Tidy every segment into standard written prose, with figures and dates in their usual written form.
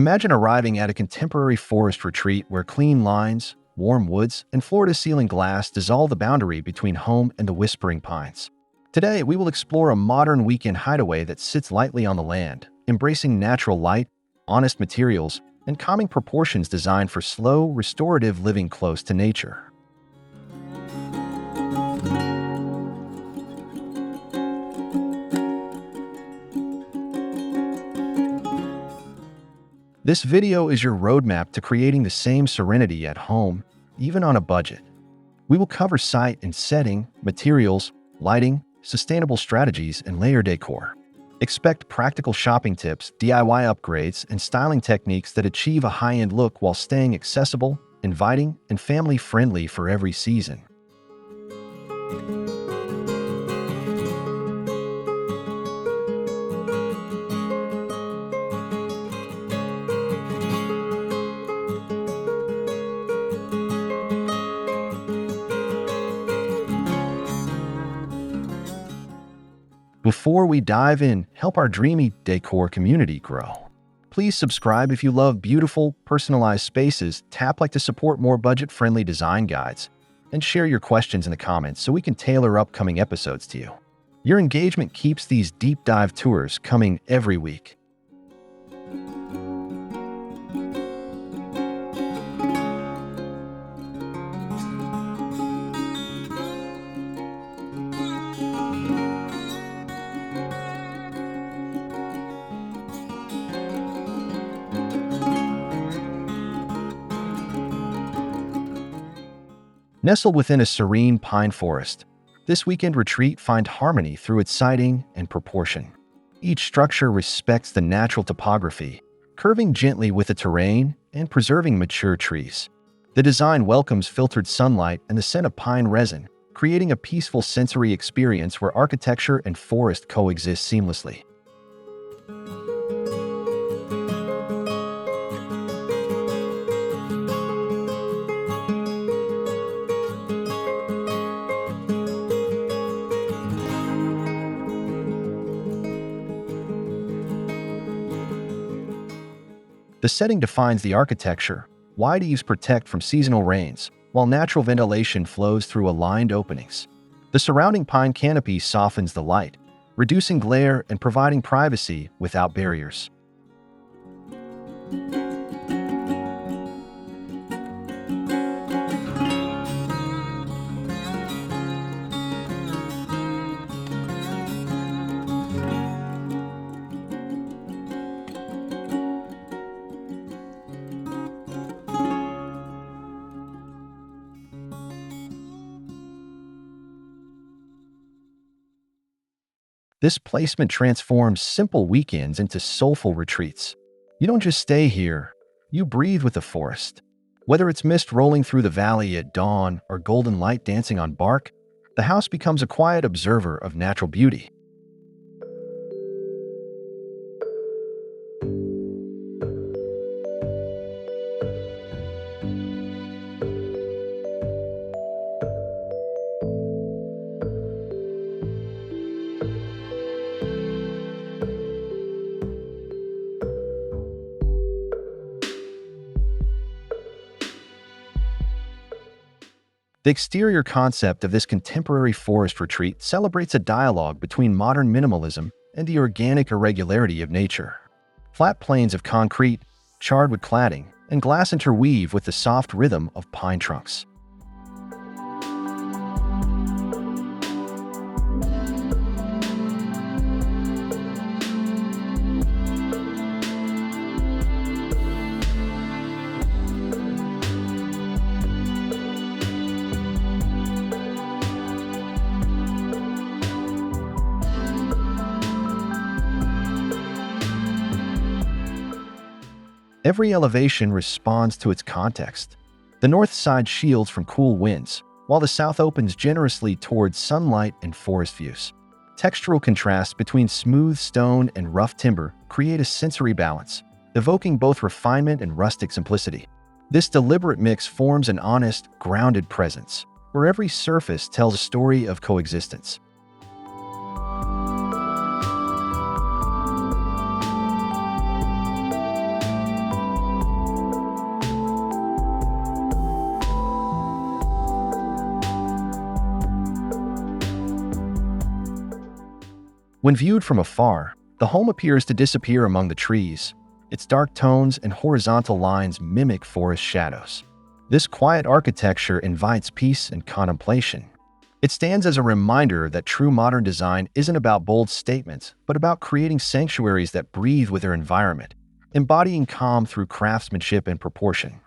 Imagine arriving at a contemporary forest retreat where clean lines, warm woods, and floor-to-ceiling glass dissolve the boundary between home and the whispering pines. Today, we will explore a modern weekend hideaway that sits lightly on the land, embracing natural light, honest materials, and calming proportions designed for slow, restorative living close to nature. This video is your roadmap to creating the same serenity at home, even on a budget. We will cover site and setting, materials, lighting, sustainable strategies, and layer decor. Expect practical shopping tips, DIY upgrades, and styling techniques that achieve a high-end look while staying accessible, inviting, and family-friendly for every season. Before we dive in, help our Dreamy Decor community grow. Please subscribe if you love beautiful, personalized spaces, tap like to support more budget-friendly design guides, and share your questions in the comments so we can tailor upcoming episodes to you. Your engagement keeps these deep dive tours coming every week. Nestled within a serene pine forest, this weekend retreat finds harmony through its siting and proportion. Each structure respects the natural topography, curving gently with the terrain and preserving mature trees. The design welcomes filtered sunlight and the scent of pine resin, creating a peaceful sensory experience where architecture and forest coexist seamlessly. The setting defines the architecture. Wide eaves protect from seasonal rains, while natural ventilation flows through aligned openings. The surrounding pine canopy softens the light, reducing glare and providing privacy without barriers. This placement transforms simple weekends into soulful retreats. You don't just stay here, you breathe with the forest. Whether it's mist rolling through the valley at dawn or golden light dancing on bark, the house becomes a quiet observer of natural beauty. The exterior concept of this contemporary forest retreat celebrates a dialogue between modern minimalism and the organic irregularity of nature. Flat plains of concrete, charred with cladding, and glass interweave with the soft rhythm of pine trunks. Every elevation responds to its context. The north side shields from cool winds, while the south opens generously towards sunlight and forest views. Textural contrasts between smooth stone and rough timber create a sensory balance, evoking both refinement and rustic simplicity. This deliberate mix forms an honest, grounded presence, where every surface tells a story of coexistence. When viewed from afar, the home appears to disappear among the trees. Its dark tones and horizontal lines mimic forest shadows. This quiet architecture invites peace and contemplation. It stands as a reminder that true modern design isn't about bold statements, but about creating sanctuaries that breathe with their environment, embodying calm through craftsmanship and proportion.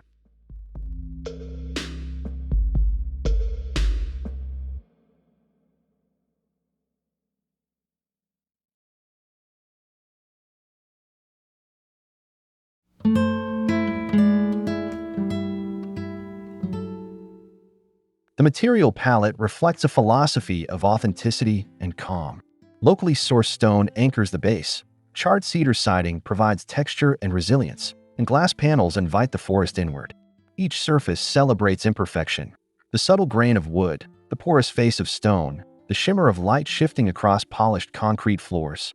The material palette reflects a philosophy of authenticity and calm. Locally sourced stone anchors the base, charred cedar siding provides texture and resilience, and glass panels invite the forest inward. Each surface celebrates imperfection. The subtle grain of wood, the porous face of stone, the shimmer of light shifting across polished concrete floors.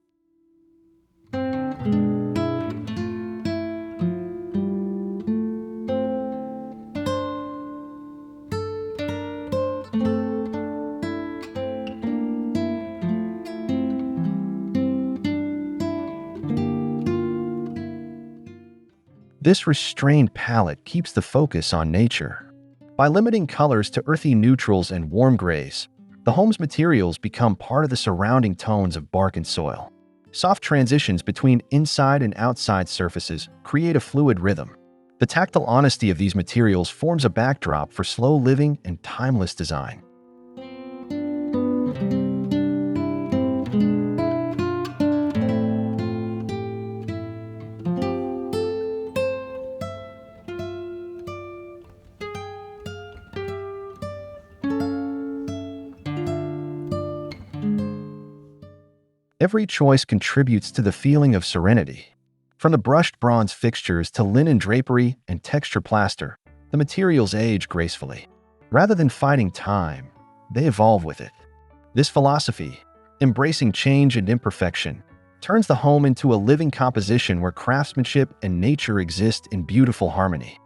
This restrained palette keeps the focus on nature. By limiting colors to earthy neutrals and warm grays, the home's materials become part of the surrounding tones of bark and soil. Soft transitions between inside and outside surfaces create a fluid rhythm. The tactile honesty of these materials forms a backdrop for slow living and timeless design. Every choice contributes to the feeling of serenity. From the brushed bronze fixtures to linen drapery and texture plaster, the materials age gracefully. Rather than fighting time, they evolve with it. This philosophy, embracing change and imperfection, turns the home into a living composition where craftsmanship and nature exist in beautiful harmony.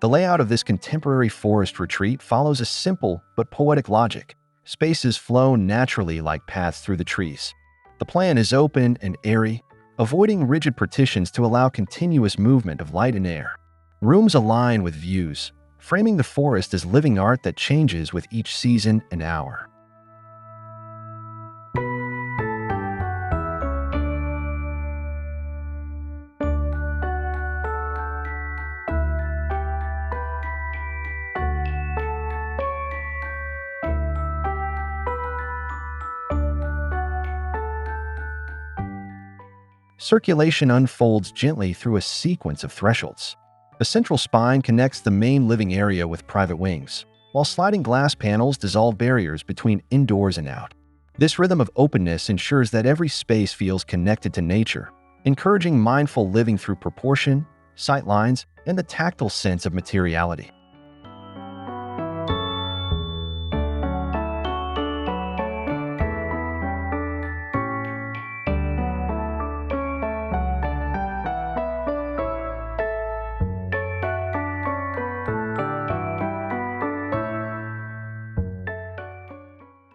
The layout of this contemporary forest retreat follows a simple but poetic logic. Spaces flow naturally like paths through the trees. The plan is open and airy, avoiding rigid partitions to allow continuous movement of light and air. Rooms align with views, framing the forest as living art that changes with each season and hour. Circulation unfolds gently through a sequence of thresholds. A central spine connects the main living area with private wings, while sliding glass panels dissolve barriers between indoors and out. This rhythm of openness ensures that every space feels connected to nature, encouraging mindful living through proportion, sight lines, and the tactile sense of materiality.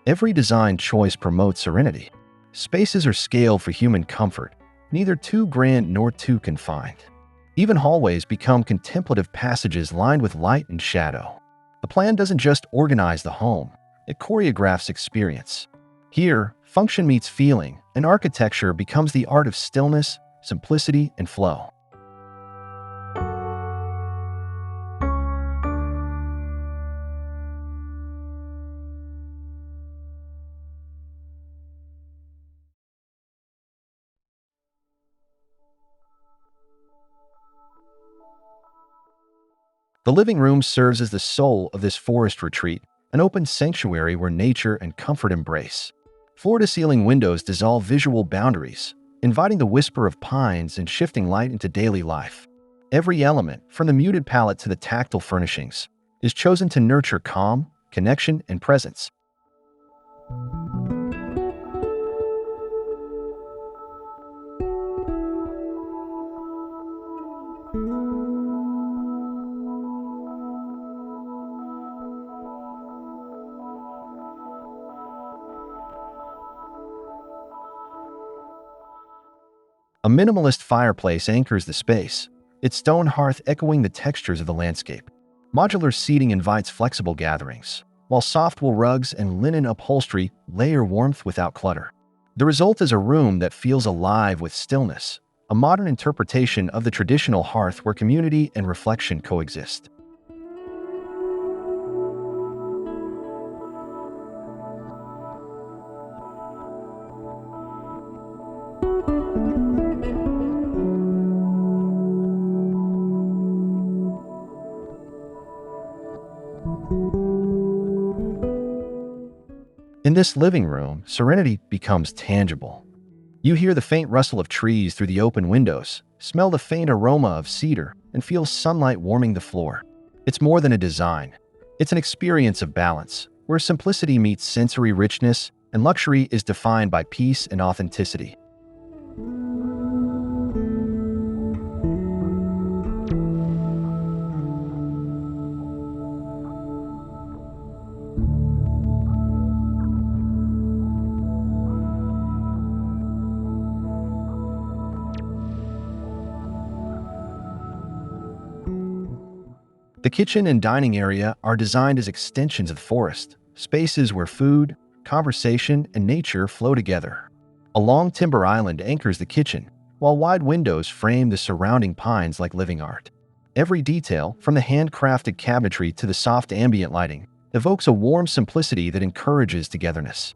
Every design choice promotes serenity. Spaces are scaled for human comfort, neither too grand nor too confined. Even hallways become contemplative passages lined with light and shadow. The plan doesn't just organize the home, it choreographs experience. Here, function meets feeling, and architecture becomes the art of stillness, simplicity, and flow. The living room serves as the soul of this forest retreat, an open sanctuary where nature and comfort embrace. Floor-to-ceiling windows dissolve visual boundaries, inviting the whisper of pines and shifting light into daily life. Every element, from the muted palette to the tactile furnishings, is chosen to nurture calm, connection, and presence. A minimalist fireplace anchors the space, its stone hearth echoing the textures of the landscape. Modular seating invites flexible gatherings, while softwool rugs and linen upholstery layer warmth without clutter. The result is a room that feels alive with stillness, a modern interpretation of the traditional hearth where community and reflection coexist. In this living room, serenity becomes tangible. You hear the faint rustle of trees through the open windows, smell the faint aroma of cedar, and feel sunlight warming the floor. It's more than a design. It's an experience of balance, where simplicity meets sensory richness and luxury is defined by peace and authenticity. The kitchen and dining area are designed as extensions of the forest, spaces where food, conversation, and nature flow together. A long timber island anchors the kitchen, while wide windows frame the surrounding pines like living art. Every detail, from the handcrafted cabinetry to the soft ambient lighting, evokes a warm simplicity that encourages togetherness.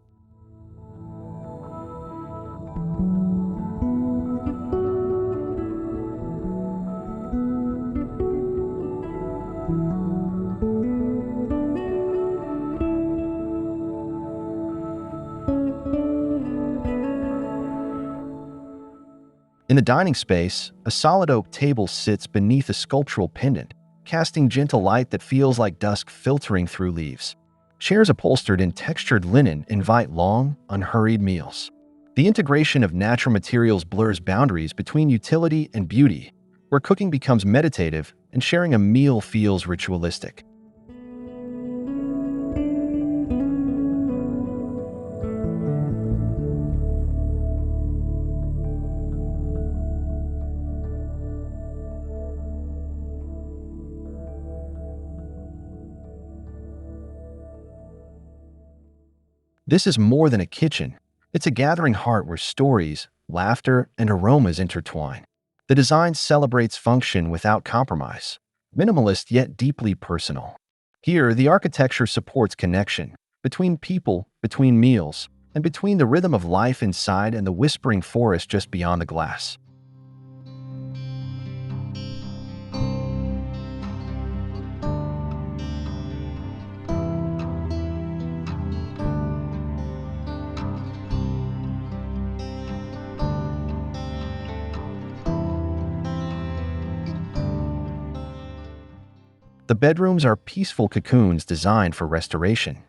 In the dining space, a solid oak table sits beneath a sculptural pendant, casting gentle light that feels like dusk filtering through leaves. Chairs upholstered in textured linen invite long, unhurried meals. The integration of natural materials blurs boundaries between utility and beauty, where cooking becomes meditative and sharing a meal feels ritualistic. This is more than a kitchen. It's a gathering heart where stories, laughter, and aromas intertwine. The design celebrates function without compromise, minimalist yet deeply personal. Here, the architecture supports connection between people, between meals, and between the rhythm of life inside and the whispering forest just beyond the glass. The bedrooms are peaceful cocoons designed for restoration.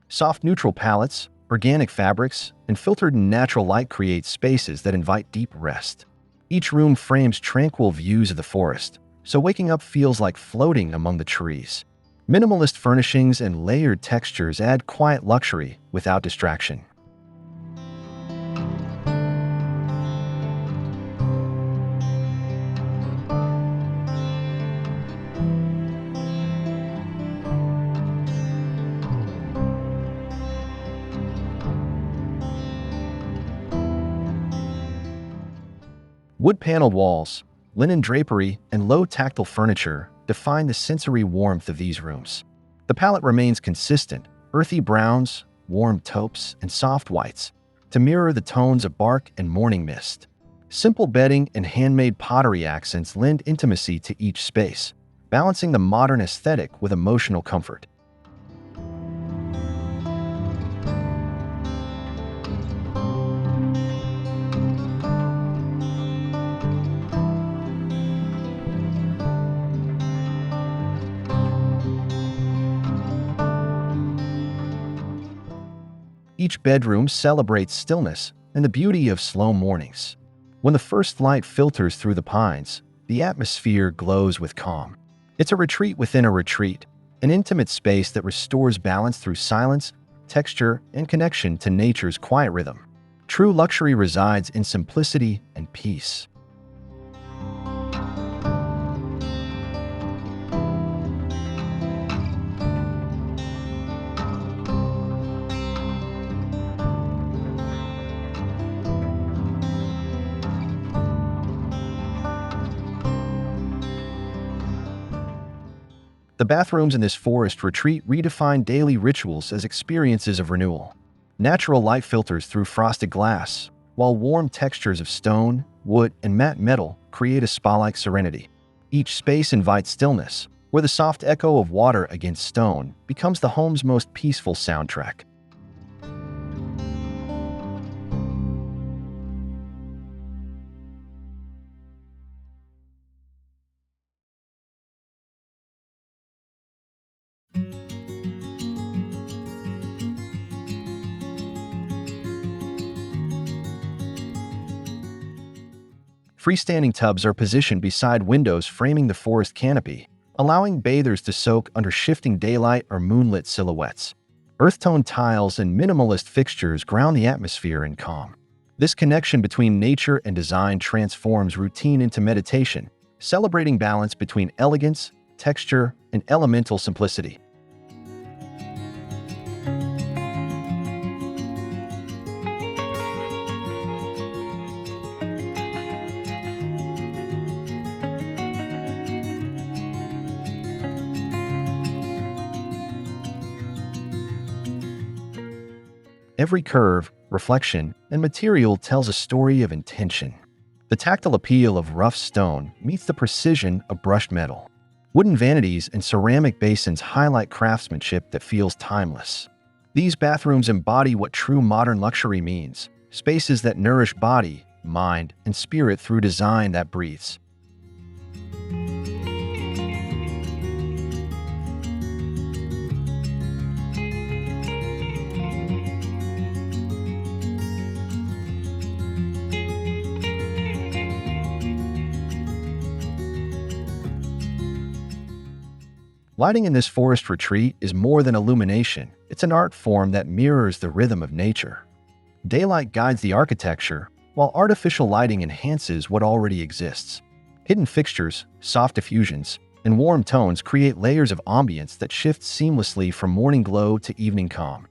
Soft neutral palettes, organic fabrics, and filtered natural light create spaces that invite deep rest. Each room frames tranquil views of the forest, so waking up feels like floating among the trees. Minimalist furnishings and layered textures add quiet luxury without distraction. Wood-paneled walls, linen drapery, and low tactile furniture define the sensory warmth of these rooms. The palette remains consistent, earthy browns, warm taupes, and soft whites, to mirror the tones of bark and morning mist. Simple bedding and handmade pottery accents lend intimacy to each space, balancing the modern aesthetic with emotional comfort. Each bedroom celebrates stillness and the beauty of slow mornings. When the first light filters through the pines, the atmosphere glows with calm. It's a retreat within a retreat, an intimate space that restores balance through silence, texture, and connection to nature's quiet rhythm. True luxury resides in simplicity and peace. The bathrooms in this forest retreat redefine daily rituals as experiences of renewal. Natural light filters through frosted glass, while warm textures of stone, wood, and matte metal create a spa-like serenity. Each space invites stillness, where the soft echo of water against stone becomes the home's most peaceful soundtrack. Freestanding tubs are positioned beside windows framing the forest canopy, allowing bathers to soak under shifting daylight or moonlit silhouettes. Earth-tone tiles and minimalist fixtures ground the atmosphere in calm. This connection between nature and design transforms routine into meditation, celebrating balance between elegance, texture, and elemental simplicity. Every curve, reflection, and material tells a story of intention. The tactile appeal of rough stone meets the precision of brushed metal. Wooden vanities and ceramic basins highlight craftsmanship that feels timeless. These bathrooms embody what true modern luxury means: spaces that nourish body, mind, and spirit through design that breathes. Lighting in this forest retreat is more than illumination. It's an art form that mirrors the rhythm of nature. Daylight guides the architecture, while artificial lighting enhances what already exists. Hidden fixtures, soft diffusions, and warm tones create layers of ambience that shift seamlessly from morning glow to evening calm.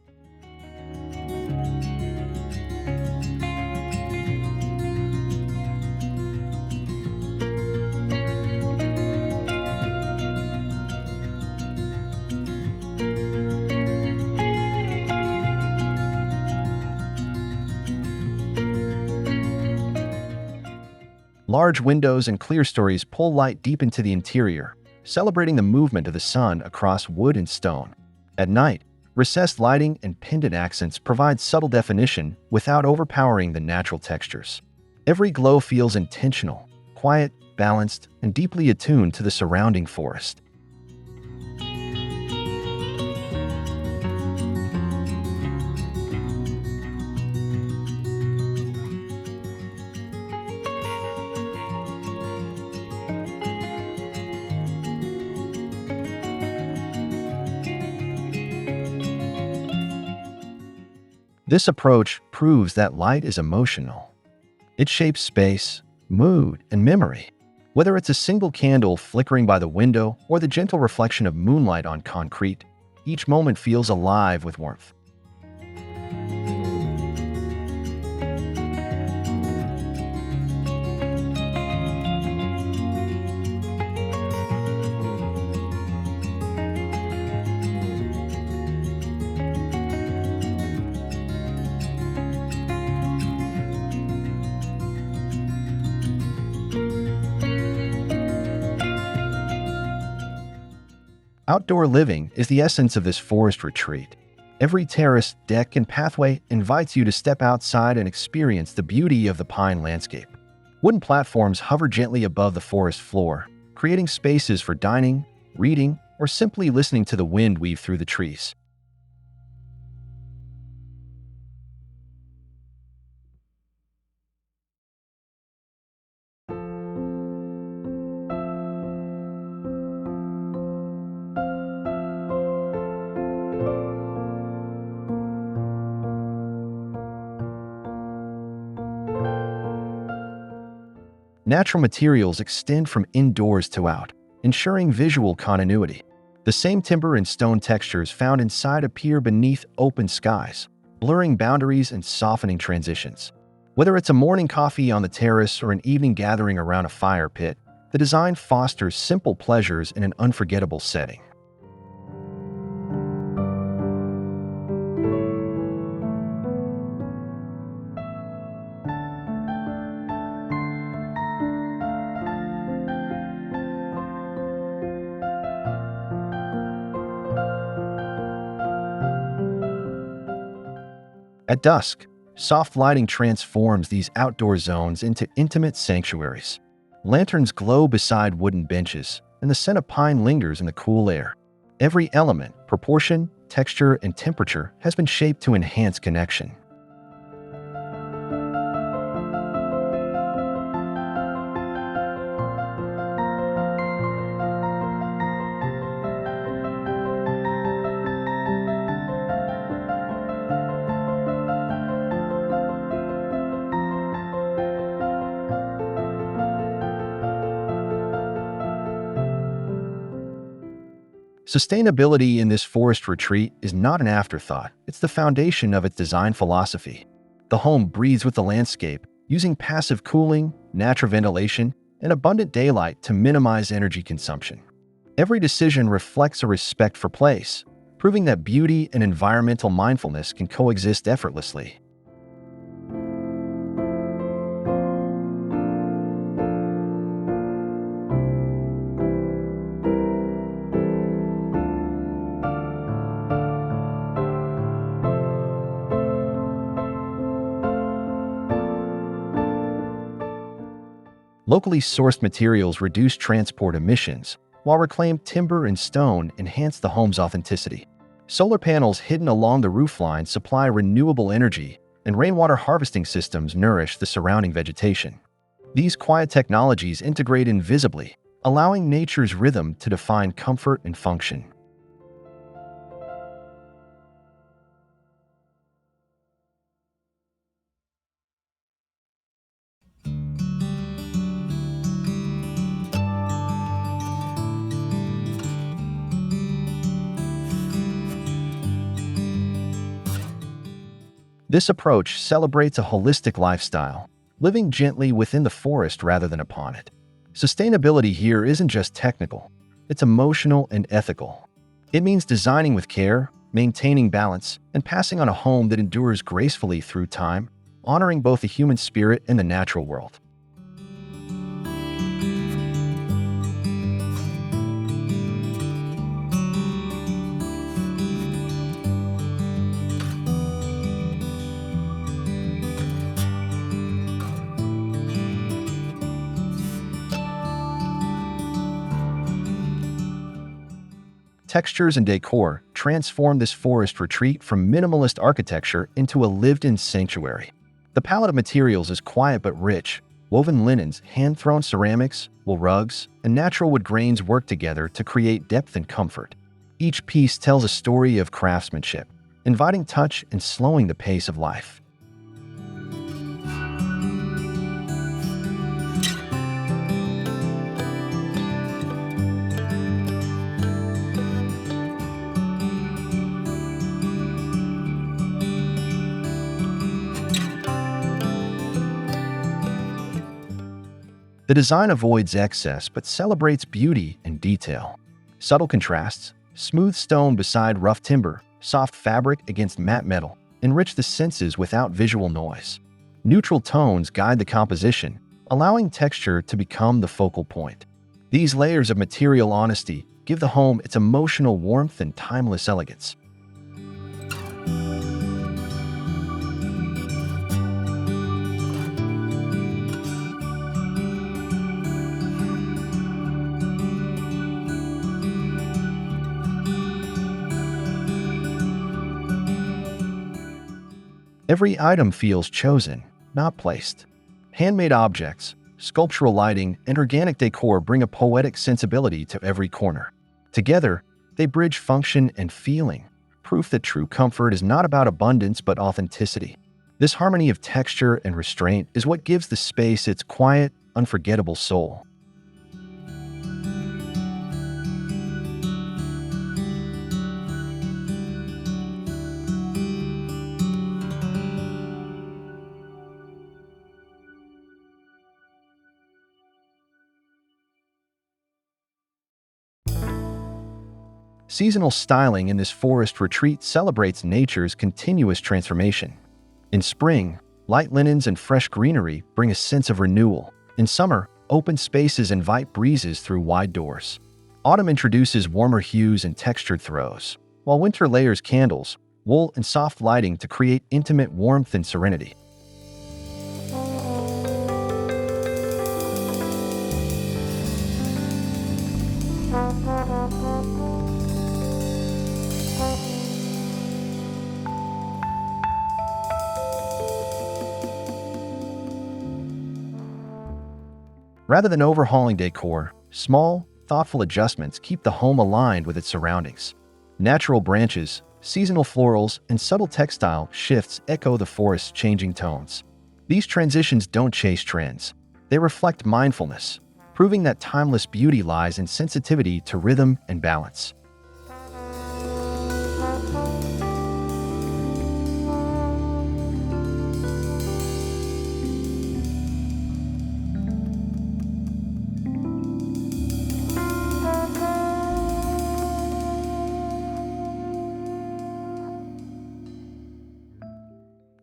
Large windows and clerestories pull light deep into the interior, celebrating the movement of the sun across wood and stone. At night, recessed lighting and pendant accents provide subtle definition without overpowering the natural textures. Every glow feels intentional, quiet, balanced, and deeply attuned to the surrounding forest. This approach proves that light is emotional. It shapes space, mood, and memory. Whether it's a single candle flickering by the window or the gentle reflection of moonlight on concrete, each moment feels alive with warmth. Outdoor living is the essence of this forest retreat. Every terrace, deck, and pathway invites you to step outside and experience the beauty of the pine landscape. Wooden platforms hover gently above the forest floor, creating spaces for dining, reading, or simply listening to the wind weave through the trees. Natural materials extend from indoors to out, ensuring visual continuity. The same timber and stone textures found inside appear beneath open skies, blurring boundaries and softening transitions. Whether it's a morning coffee on the terrace or an evening gathering around a fire pit, the design fosters simple pleasures in an unforgettable setting. At dusk, soft lighting transforms these outdoor zones into intimate sanctuaries. Lanterns glow beside wooden benches, and the scent of pine lingers in the cool air. Every element, proportion, texture, and temperature has been shaped to enhance connection. Sustainability in this forest retreat is not an afterthought, it's the foundation of its design philosophy. The home breathes with the landscape, using passive cooling, natural ventilation, and abundant daylight to minimize energy consumption. Every decision reflects a respect for place, proving that beauty and environmental mindfulness can coexist effortlessly. Locally sourced materials reduce transport emissions, while reclaimed timber and stone enhance the home's authenticity. Solar panels hidden along the roofline supply renewable energy, and rainwater harvesting systems nourish the surrounding vegetation. These quiet technologies integrate invisibly, allowing nature's rhythm to define comfort and function. This approach celebrates a holistic lifestyle, living gently within the forest rather than upon it. Sustainability here isn't just technical, it's emotional and ethical. It means designing with care, maintaining balance, and passing on a home that endures gracefully through time, honoring both the human spirit and the natural world. Textures and decor transform this forest retreat from minimalist architecture into a lived-in sanctuary. The palette of materials is quiet but rich. Woven linens, hand-thrown ceramics, wool rugs, and natural wood grains work together to create depth and comfort. Each piece tells a story of craftsmanship, inviting touch and slowing the pace of life. The design avoids excess but celebrates beauty and detail. Subtle contrasts, smooth stone beside rough timber, soft fabric against matte metal, enrich the senses without visual noise. Neutral tones guide the composition, allowing texture to become the focal point. These layers of material honesty give the home its emotional warmth and timeless elegance. Every item feels chosen, not placed. Handmade objects, sculptural lighting, and organic decor bring a poetic sensibility to every corner. Together, they bridge function and feeling, proof that true comfort is not about abundance but authenticity. This harmony of texture and restraint is what gives the space its quiet, unforgettable soul. Seasonal styling in this forest retreat celebrates nature's continuous transformation. In spring, light linens and fresh greenery bring a sense of renewal. In summer, open spaces invite breezes through wide doors. Autumn introduces warmer hues and textured throws, while winter layers candles, wool, and soft lighting to create intimate warmth and serenity. Rather than overhauling decor, small, thoughtful adjustments keep the home aligned with its surroundings. Natural branches, seasonal florals, and subtle textile shifts echo the forest's changing tones. These transitions don't chase trends. They reflect mindfulness, proving that timeless beauty lies in sensitivity to rhythm and balance.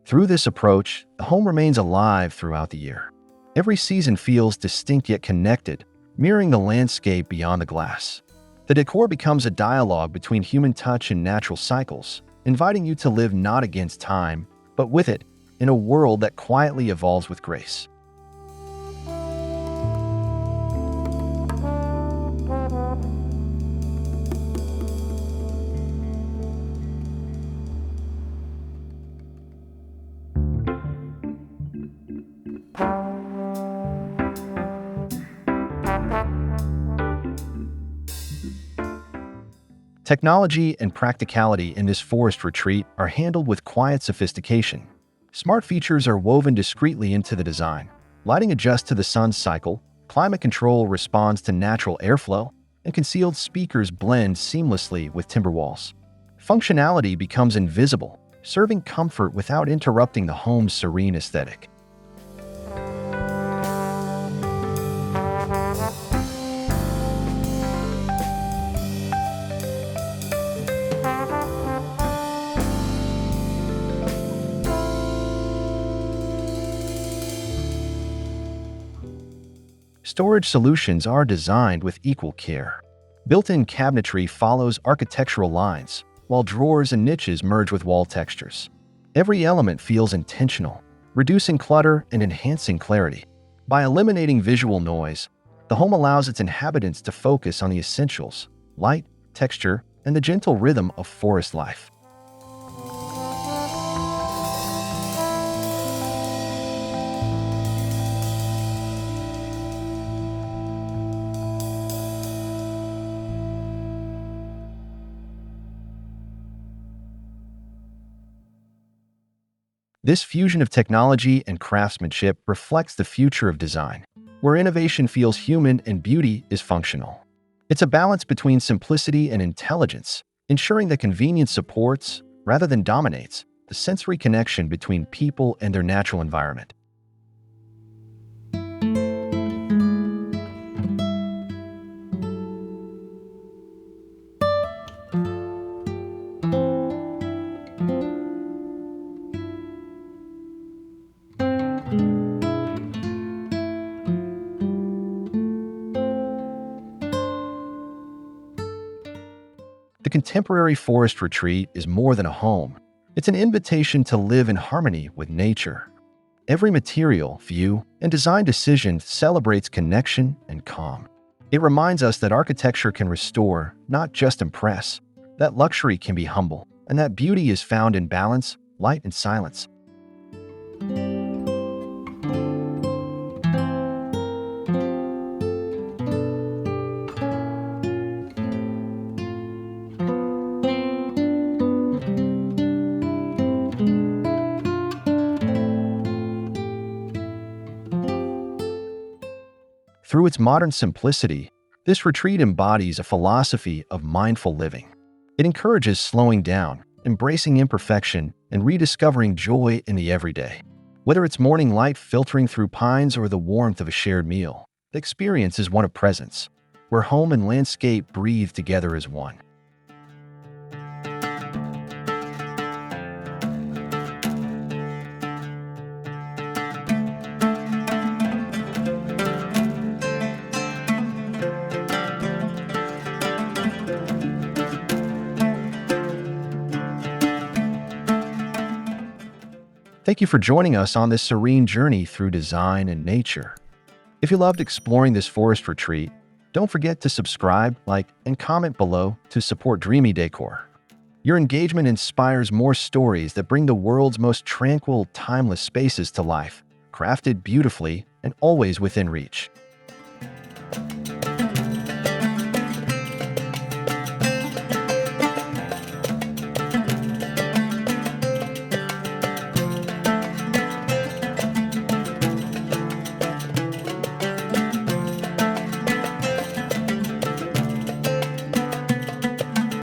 Through this approach, the home remains alive throughout the year. Every season feels distinct yet connected, mirroring the landscape beyond the glass. The decor becomes a dialogue between human touch and natural cycles, inviting you to live not against time, but with it, in a world that quietly evolves with grace. Technology and practicality in this forest retreat are handled with quiet sophistication. Smart features are woven discreetly into the design. Lighting adjusts to the sun's cycle, climate control responds to natural airflow, and concealed speakers blend seamlessly with timber walls. Functionality becomes invisible, serving comfort without interrupting the home's serene aesthetic. Storage solutions are designed with equal care. Built-in cabinetry follows architectural lines, while drawers and niches merge with wall textures. Every element feels intentional, reducing clutter and enhancing clarity. By eliminating visual noise, the home allows its inhabitants to focus on the essentials: light, texture, and the gentle rhythm of forest life. This fusion of technology and craftsmanship reflects the future of design, where innovation feels human and beauty is functional. It's a balance between simplicity and intelligence, ensuring that convenience supports, rather than dominates, the sensory connection between people and their natural environment. The contemporary forest retreat is more than a home. It's an invitation to live in harmony with nature. Every material, view, and design decision celebrates connection and calm. It reminds us that architecture can restore, not just impress, that luxury can be humble, and that beauty is found in balance, light, and silence. Through its modern simplicity, this retreat embodies a philosophy of mindful living. It encourages slowing down, embracing imperfection, and rediscovering joy in the everyday. Whether it's morning light filtering through pines or the warmth of a shared meal, the experience is one of presence, where home and landscape breathe together as one. Thank you for joining us on this serene journey through design and nature. If you loved exploring this forest retreat, don't forget to subscribe, like, and comment below to support Dreamy Decor. Your engagement inspires more stories that bring the world's most tranquil, timeless spaces to life, crafted beautifully and always within reach.